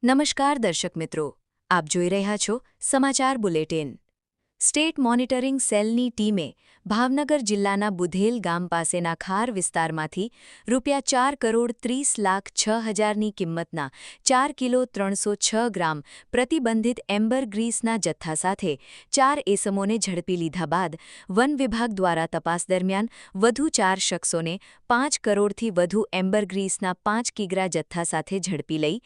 નમસ્કાર દર્શક મિત્રો, આપ જોઈ રહ્યા છો સમાચાર બુલેટિન। સ્ટેટ મોનિટરિંગ સેલની ટીમે ભાવનગર જિલ્લાના બુધેલ ગામ પાસેના ખાર વિસ્તારમાંથી ₹4,30,06,000ની કિંમતના 4 કિલો 306 ગ્રામ પ્રતિબંધિત એમ્બર ગ્રીસના જથ્થા સાથે 4 એસમોને ઝડપી લીધા બાદ વન વિભાગ દ્વારા તપાસ દરમિયાન વધુ 4 શખ્સોને 5 કરોડથી વધુ એમ્બર ગ્રીસના 5 કિગ્રા જથ્થા સાથે ઝડપી લઈ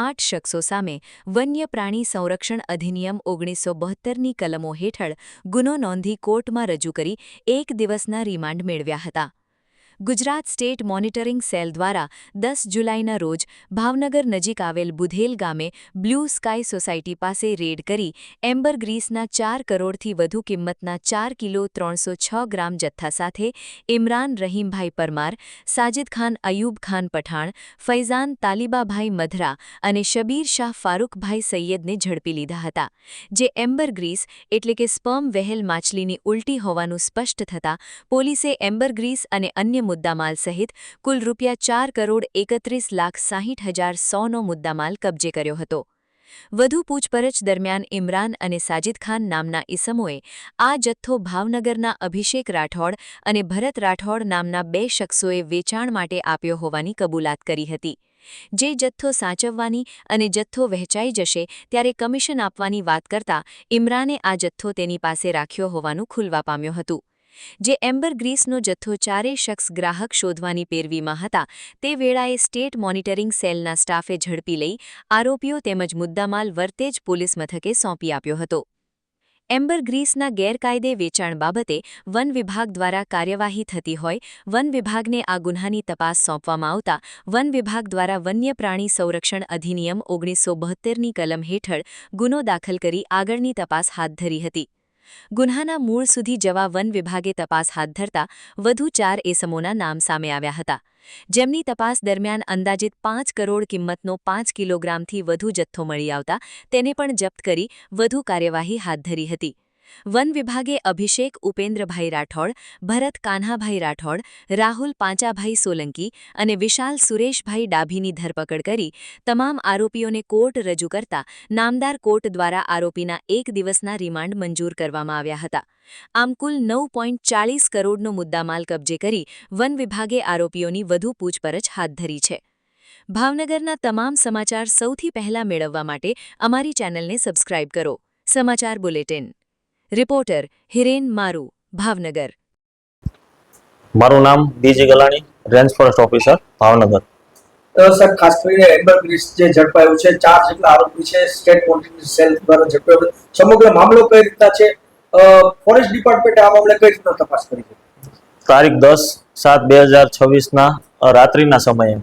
8 શખ્સો સામે વન્ય પ્રાણી સંરક્ષણ અધિનિયમ 1972ની કલમો હેઠળ ગુનો નોંધી કોર્ટમાં રજૂ કરી 1 દિવસના રિમાન્ડ મેળવ્યા હતા। ગુજરાત સ્ટેટ મોનિટરિંગ સેલ દ્વારા 10 જુલાઈના રોજ ભાવનગર નજીક આવેલ બુધેલ ગામે બ્લુ સ્કાય સોસાયટી પાસે રેડ કરી એમ્બર ગ્રીસના 4 કરોડથી વધુ કિંમતના 4 કિલો 306 ગ્રામ જથ્થા સાથે ઇમરાન રહીમભાઈ પરમાર, સાજિદ ખાન અયુબ ખાન પઠાણ, ફૈઝાન તાલિબાભાઈ મધરા અને શબીર શાહ ફારૂકભાઈ સૈયદને ઝડપી લીધા હતા, જે એમ્બર ગ્રીસ એટલે કે સ્પર્મ વ્હેલ માછલીની ઉલટી હોવાનું સ્પષ્ટ થતાં પોલીસે એમ્બર ગ્રીસ અને અન્ય મુદ્દામાલ સહિત કુલ ₹4,31,60,100નો મુદ્દામાલ કબજે કર્યો હતો। વધુ પૂછપરછ દરમિયાન ઇમરાન અને સાજિદ ખાન નામના ઇસમોએ આ જથ્થો ભાવનગરના અભિષેક રાઠોડ અને ભરત રાઠોડ નામના 2 શખ્સોએ વેચાણ માટે આપ્યો હોવાની કબૂલાત કરી હતી। જે જથ્થો સાચવવાની અને જથ્થો વહેંચાઈ જશે ત્યારે કમિશન આપવાની વાત કરતા ઇમરાને આ જથ્થો તેની પાસે રાખ્યો હોવાનું ખુલવા પામ્યું હતું। જે એમ્બર ગ્રીસનો જથ્થો 4 શખ્સ ગ્રાહક શોધવાની પેરવીમાં હતા તે વેળાએ સ્ટેટ મોનિટરિંગ સેલના સ્ટાફે ઝડપી લઈ આરોપીઓ તેમજ મુદ્દામાલ વરતેજ પોલીસ મથકે સોંપી આપ્યો હતો। એમ્બર ગ્રીસના ગેરકાયદે વેચાણ બાબતે વન વિભાગ દ્વારા કાર્યવાહી થતી હોય વન વિભાગને આ ગુન્હાની તપાસ સોંપવામાં આવતા વન વિભાગ દ્વારા વન્ય પ્રાણી સંરક્ષણ અધિનિયમ 1972ની કલમ હેઠળ ગુનો દાખલ કરી આગળની તપાસ હાથ ધરી હતી। ગુન્હાના મૂળ સુધી જવા વન વિભાગે તપાસ હાથ ધરતા વધુ 4 એસમોના નામ સામે આવ્યા હતા, જેમની તપાસ દરમિયાન અંદાજિત 5 કરોડ કિંમતનો 5 કિલોગ્રામથી વધુ જથ્થો મળી આવતા તેને પણ જપ્ત કરી વધુ કાર્યવાહી હાથ ધરી હતી। વન વિભાગે અભિષેક ઉપેન્દ્રભાઈ રાઠોડ, ભરત કાન્હાભાઈ રાઠોડ, રાહુલ પાંચાભાઈ સોલંકી અને વિશાલ સુરેશભાઈ ડાભીની ધરપકડ કરી તમામ આરોપીઓને કોર્ટ રજૂ કરતા નામદાર કોર્ટ દ્વારા આરોપીના 1 દિવસના રિમાન્ડ મંજૂર કરવામાં આવ્યા હતા। આમ કુલ 9.40 કરોડનો મુદ્દામાલ કબજે કરી વન વિભાગે આરોપીઓની વધુ પૂછપરછ હાથ ધરી છે। ભાવનગરના તમામ સમાચાર સૌથી પહેલા મેળવવા માટે અમારી ચેનલને સબસ્ક્રાઇબ કરો। સમાચાર બુલેટિન રિપોર્ટર હિરેન મારુ, ભાવનગર। મારું નામ Biji Galani, range forest officer, Bhavnagar. Sir, ખાસ કરીને એમ્બર ગ્રીસ જે ઝડપાયું છે, 4 જેટલા આરોપી છે, સ્ટેટ મોનિટરિંગ સેલ દ્વારા ઝડપાયો, સમગ્ર મામલો કઈ રીતના છે? ફોરેસ્ટ ડિપાર્ટમેન્ટે આ મામલે કઈ રીતના તપાસ કરી છે? તારીખ 10/7/2026ના રાત્રિના સમયે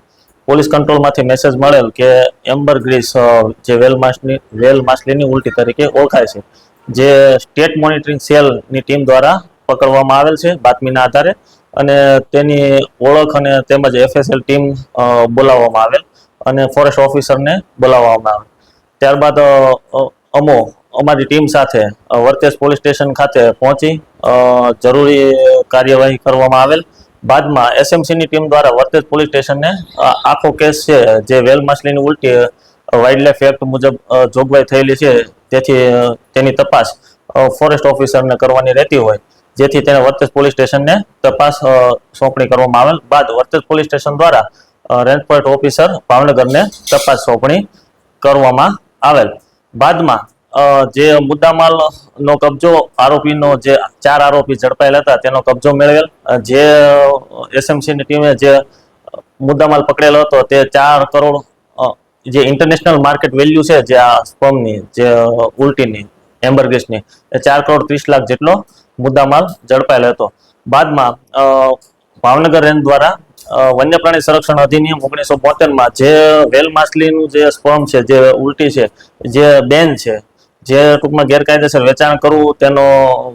પોલીસ કંટ્રોલમાંથી મેસેજ મળેલ કે એમ્બર ગ્રીસ જે વેલ માછલીની ઉલટી તરીકે ઓળખાય છે, જે સ્ટેટ મોનિટરિંગ સેલની ટીમ દ્વારા પકડવામાં આવેલ છે બાતમીના આધારે, અને તેની ઓળખ અને તેમજ એફએસએલ ટીમ બોલાવવામાં આવેલ અને ફોરેસ્ટ ઓફિસરને બોલાવવામાં આવેલ। ત્યારબાદ અમારી ટીમ સાથે વરતેજ પોલીસ સ્ટેશન ખાતે પહોંચી જરૂરી કાર્યવાહી કરવામાં આવેલ। બાદમાં એસએમસીની ટીમ દ્વારા વરતેજ પોલીસ સ્ટેશનને આખો કેસ છે જે વેલ માછલીની ઉલટી વાઇલ્ડલાઇફ એક્ટ મુજબ જોગવાઈ થયેલી છે તેથી તેની તપાસ ફોરેસ્ટ ઓફિસરને કરવાની રહેતી હોય, જેથી તેને વરતેજ પોલીસ સ્ટેશનને તપાસ સોંપણી કરવામાં આવેલ બાદ વરતેજ પોલીસ સ્ટેશન દ્વારા રેન્જ ફોરેસ્ટ ઓફિસર ભાવનગરને તપાસ સોંપણી કરવામાં આવેલ। બાદમાં જે મુદ્દામાલનો કબજો આરોપીનો જે 4 આરોપી ઝડપાયેલા હતા તેનો કબજો મેળવેલ। જે એસએમસીની ટીમે જે મુદ્દામાલ પકડેલો હતો તે 4 કરોડ જે ઇન્ટરનેશનલ માર્કેટ વેલ્યુ છે જે આ સ્પર્મની જે ઉલટીની એમ્બર ગ્રીસની એ 4,30,00,000 જેટલો મુદ્દામાલ ઝડપાયેલો હતો। બાદમાં ભાવનગર રેન્જ દ્વારા વન્ય પ્રાણી સંરક્ષણ અધિનિયમ 1972માં જે વેલ માછલીનું જે સ્પર્મ છે, જે ઉલટી છે, જે બેન છે, જે ટૂંકમાં ગેરકાયદેસર વેચાણ કરવું, તેનો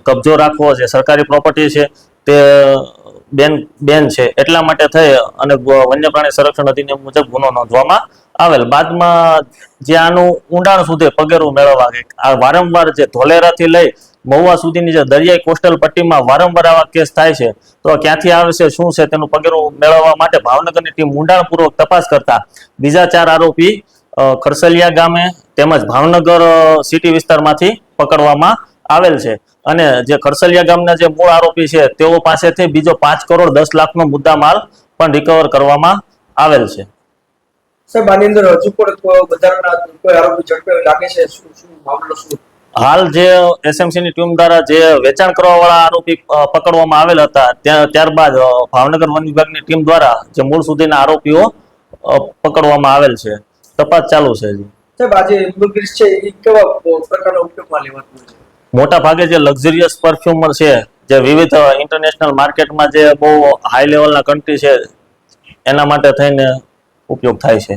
કબજો રાખવો, જે સરકારી પ્રોપર્ટી છે તે બેન છે, એટલા માટે થઈ અને વન્ય પ્રાણી સંરક્ષણ અધિનિયમ મુજબ ગુનો નોંધવામાં આવેલ। બાદમાં જે આનું ઊંડાણ સુધી પગેરું મેળવવા આ વારંવાર જે ધોલેરાથી લઈ મહુવા સુધીની જે દરિયાઈ કોસ્ટલ પટ્ટીમાં વારંવાર આવા કેસ થાય છે, તો ક્યાંથી આવે છે, શું છે તેનું પગેરું મેળવવા માટે ભાવનગરની ટીમ ઊંડાણપૂર્વક તપાસ કરતા બીજા 4 આરોપી ખરસલિયા ગામે તેમજ ભાવનગર સિટી વિસ્તારમાંથી પકડવામાં આવેલ છે અને જે ખરસલિયા ગામના જે મૂળ આરોપી છે તેઓ પાસેથી બીજો 5 કરોડ 10 લાખનો મુદ્દામાલ પણ રિકવર કરવામાં આવેલ છે. સાહેબ આની અંદર હજુ પણ વધારાના કોઈ આરોપી ઝડપાયો લાગે છે? શું મામલો શું? હાલ જે એસએમસીની ટીમ દ્વારા જે વેચાણ કરવા વાળા આરોપી પકડવામાં આવેલ હતા ત્યારબાદ ભાવનગર વન વિભાગની ટીમ દ્વારા જે મૂળ સુધીના આરોપીઓ પકડવામાં આવેલ છે. તપાસ ચાલુ છે. સાહેબ આજે એમ્બરગ્રીસ છે એ કેવા પ્રકારના ઉપયોગમાં લેવાતું હોય છે? મોટા ભાગે જે લક્ઝરિયસ પરફ્યુમર છે જે વિવિધ ઇન્ટરનેશનલ માર્કેટમાં જે બહુ હાઈ લેવલના કન્ટ્રી છે એના માટે થઈને ઉપયોગ થાય છે.